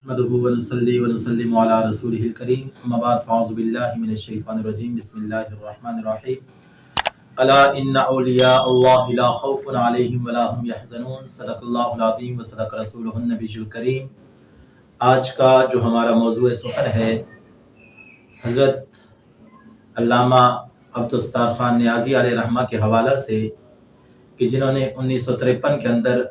नहमदुहु व नुसल्ली व नुसल्लिमु अला रसूलिहिल करीम अम्मा बाद फ़अऊज़ु बिल्लाहि मिनश शैतानिर रजीम बिस्मिल्लाहिर रहमानिर रहीम अला इन्ना औलिया अल्लाहि ला खौफुन अलैहिम व ला हुम यहज़नून सदक़ल्लाहुल अज़ीम व सदक़ रसूलुहुन नबियुल करीम। आज का जो हमारा मौज़ू सुख़न है हज़रत अल्लामा अब्दुस्तार ख़ान नियाज़ी अलैहि रहमा के हवाला से कि जिन्होंने 1953 के अंदर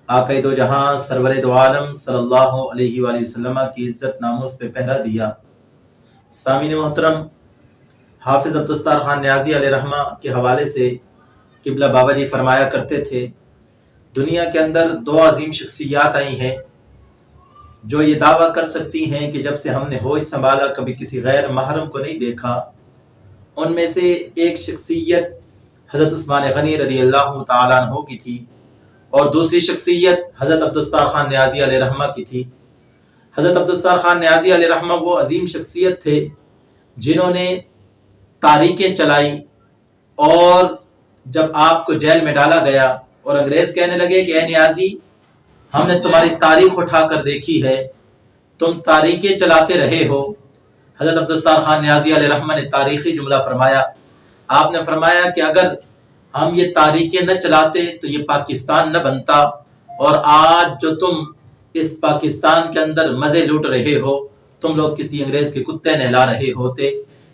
आक़ाए दो जहां सरवरे दो आलम सल्लल्लाहु अलैहि वसल्लम की इज़्ज़त नामूस पे पहरा दिया। सामीन मोहतरम, हाफिज़ अब्दुस्तार ख़ान नियाज़ी अलैहि रहमा के हवाले से किबला बाबा जी फरमाया करते थे, दुनिया के अंदर दो अजीम शख्सियात आई हैं जो ये दावा कर सकती हैं कि जब से हमने होश संभाला कभी किसी गैर महरम को नहीं देखा। उनमें से एक शख्सियत हज़रत उस्मान गनी रज़ी अल्लाह तआला अन्हु की थी और दूसरी शख्सियत हज़रत अब्दुस्तार ख़ान नियाज़ी अलैहि रहमा की थी। हज़रत अब्दुस्तार ख़ान नियाज़ी अलैहि रहमा वो अजीम शख्सियत थे जिन्होंने तारीखें चलाई और जब आपको जेल में डाला गया और अंग्रेज़ कहने लगे कि ए नियाज़ी, हमने तुम्हारी तारीख उठा कर देखी है, तुम तारीखें चलाते रहे हो। हज़रत अब्दुस्तार ख़ान नियाज़ी अलैहि रहमा ने तारीख़ी जुमला फरमाया। आपने फरमाया कि अगर हम ये तारीखें न चलाते तो ये पाकिस्तान न बनता और आज जो तुम इस पाकिस्तान के अंदर मज़े लूट रहे हो, तुम लोग किसी अंग्रेज़ के कुत्ते नहला रहे होते।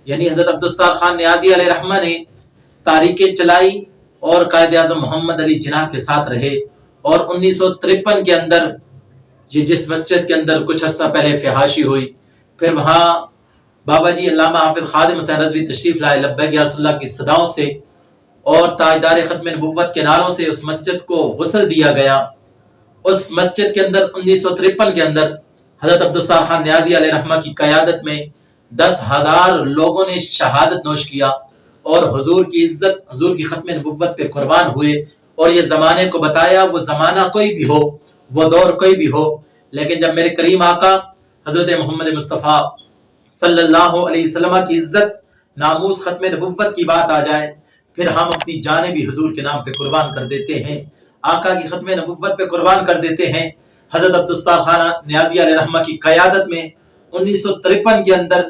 यानी हज़रत अब्दुस्तार ख़ान नियाज़ी अलैहि रहमा ने तारीखें चलाई और कायद आज़म मोहम्मद अली जिन्नाह के साथ रहे और 1953 के अंदर ये जिस मस्जिद के अंदर कुछ अर्सा पहले फहाशी हुई, फिर वहाँ बाबा जी अल्लामा हाफिज़ खादिम हुसैन रज़वी तशरीफ़ लाए लब्बैक या रसूलल्लाह की सदाओं से और ताजदार ख़त्म नबुव्वत के नारों से उस मस्जिद को गुस्ल दिया गया। उस मस्जिद के अंदर 1953 के अंदर हज़रत अब्दुस्तार ख़ान नियाज़ी अलैहि रहमा की क़यादत में 10,000 लोगों ने शहादत नोश किया और हुजूर की इज़्ज़त, हुजूर की ख़त्म नबुव्वत पे कुर्बान हुए और ये ज़माने को बताया, वो ज़माना कोई भी हो, वो दौर कोई भी हो, लेकिन जब मेरे करीम आका हज़रत मोहम्मद मुस्तफ़ा सल्लल्लाहु अलैहि वसल्लम की इज़्ज़त, नामूस, ख़त्म नबुव्वत की बात आ जाए, फिर हम अपनी जानें भी हुजूर के नाम पे कुर्बान कर देते हैं, आका की ख़त्म नबुव्वत पे कुर्बान कर देते हैं। हज़रत अब्दुस्तार ख़ान नियाज़ी अलैहि रहमा की क़यादत में 1953 के अंदर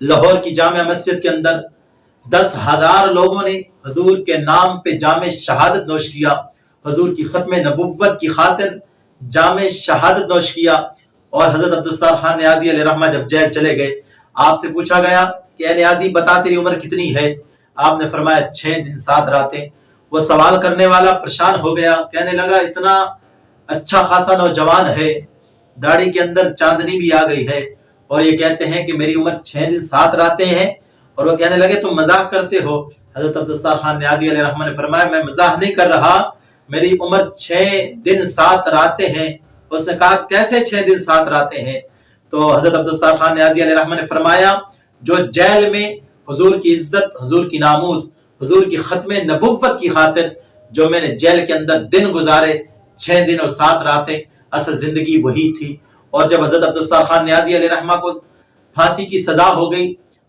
लाहौर की जामिया मस्जिद के अंदर 10,000 लोगों ने हुजूर के नाम पे जामे शहादत नोश किया, हुजूर की ख़त्म नबुव्वत की खातिर जामे शहादत नोश किया। और हज़रत अब्दुस्तार ख़ान नियाज़ी अलैहि रहमा जब जेल चले गए, आपसे पूछा गया कि ए नियाज़ी बता, तेरी उम्र कितनी है? आपने फरमाया 6 दिन 7 रातें। वो सवाल करने वाला परेशान हो गया, कहने लगा इतना अच्छा खासा नौजवान है, दाढ़ी के अंदर चांदनी भी आ गई है और ये कहते हैं कि मेरी उम्र 6 दिन 7 रातें हैं। और वो कहने लगे तुम मजाक करते हो। हज़रत अब्दुस्तार ख़ान नियाज़ी अलैहि रहमा ने फरमाया मैं मजाक नहीं कर रहा, मेरी उम्र 6 दिन 7 रातें हैं। उसने कहा कैसे 6 दिन 7 रातें हैं? तो हज़रत अब्दुस्तार ख़ान नियाज़ी अलैहि रहमा ने फरमाया जो जेल में हुजूर की इज़्ज़त, हुजूर की नामूस, हुजूर की ख़त्म नबुव्वत की खातिर जो मैंने जेल के अंदर दिन गुजारे, 6 दिन और 7 रातें, असल जिंदगी वही थी। और जब हज़रत अब्दुस्तार ख़ान नियाज़ी अलैहि रहमा को फांसी की सजा हो गई,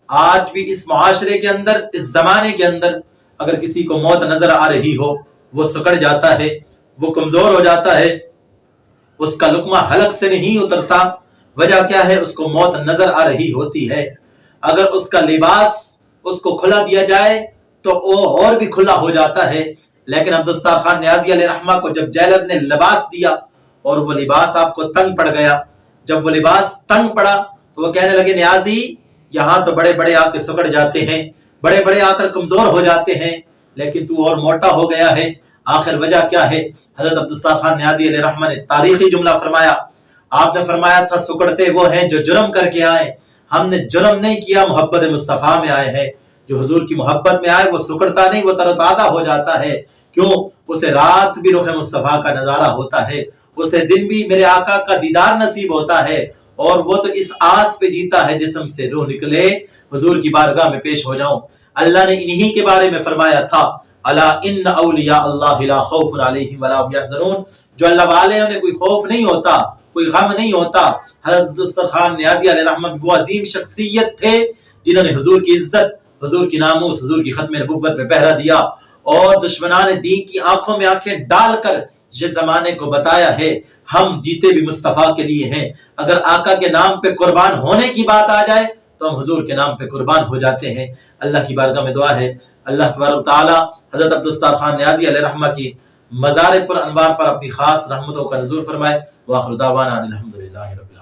आज भी इस मुआशरे के अंदर, इस जमाने के अंदर अगर किसी को मौत नजर आ रही हो, वो सुकड़ जाता है, वो कमजोर हो जाता है, उसका लुक्मा हलक से नहीं उतरता। वजह क्या है? उसको मौत नजर आ रही होती है। अगर उसका लिबास उसको खुला दिया जाए तो वो और भी खुला हो जाता है। लेकिन अब्दुस्तार ख़ान नियाज़ी अलैहि रहमा को जब जेलर ने लिबास दिया और वो लिबास आपको तंग पड़ गया, जब वो लिबास तंग पड़ा तो वो कहने लगे नियाज़ी, यहाँ तो बड़े बड़े आकर सुकड़ जाते हैं, बड़े बड़े आकर कमजोर हो जाते हैं, लेकिन तू और मोटा हो गया है, आखिर वजह क्या है? हज़रत अब्दुस्तार ख़ान नियाज़ी अलैहि रहमा ने तारीखी जुमला फरमाया। आपने फरमाया था सुकड़ते वो हैं जो जुर्म करके आए, हमने जुर्म नहीं किया, मोहब्बत मुस्तफ़ा में आए हैं। जो हुजूर की मोहब्बत में आए वो सुकड़ता नहीं, वो तरोताज़ा हो जाता है। क्यों? उसे रात भी रुख मुस्तफ़ा का नज़ारा होता है, उसे दिन भी मेरे आका का दीदार नसीब होता है और वो तो इस आस पे जीता है जिस्म से रूह निकले हुजूर की बारगाह में पेश हो जाऊं। अल्लाह ने इन्हीं के बारे में फरमाया था अला इन्ना औलिया अल्लाहि ला खौफुन अलैहिम व ला हुम यहज़नून, जो अल्लाह वाले हैं उन्हें कोई खौफ नहीं होता, कोई गम नहीं होता। हज़रत अब्दुस्तार ख़ान नियाज़ी अलैहि रहमा वो अजीम शख्सियत थे जिन्होंने हुजूर की इज्जत, हुजूर की नामूस, हुजूर की ख़त्म नबुव्वत पे पहरा दिया और दुश्मनान दीन की आंखों में आंखें डालकर ये जमाने को बताया है ہم جیتے بھی مصطفیٰ کے لیے ہیں. اگر آقا کے نام پہ قربان ہونے کی بات آ جائے تو ہم حضور کے نام پہ قربان ہو جاتے ہیں. اللہ کی بارگاہ میں دعا ہے اللہ تبارک تعالی حضرت عبدالستار خان نیازی علیہ رحمہ کی مزار پر انوار پر اپنی خاص رحمتوں کا نزول فرمائے. وآخر دعوانا الحمدللہ رب العالمین.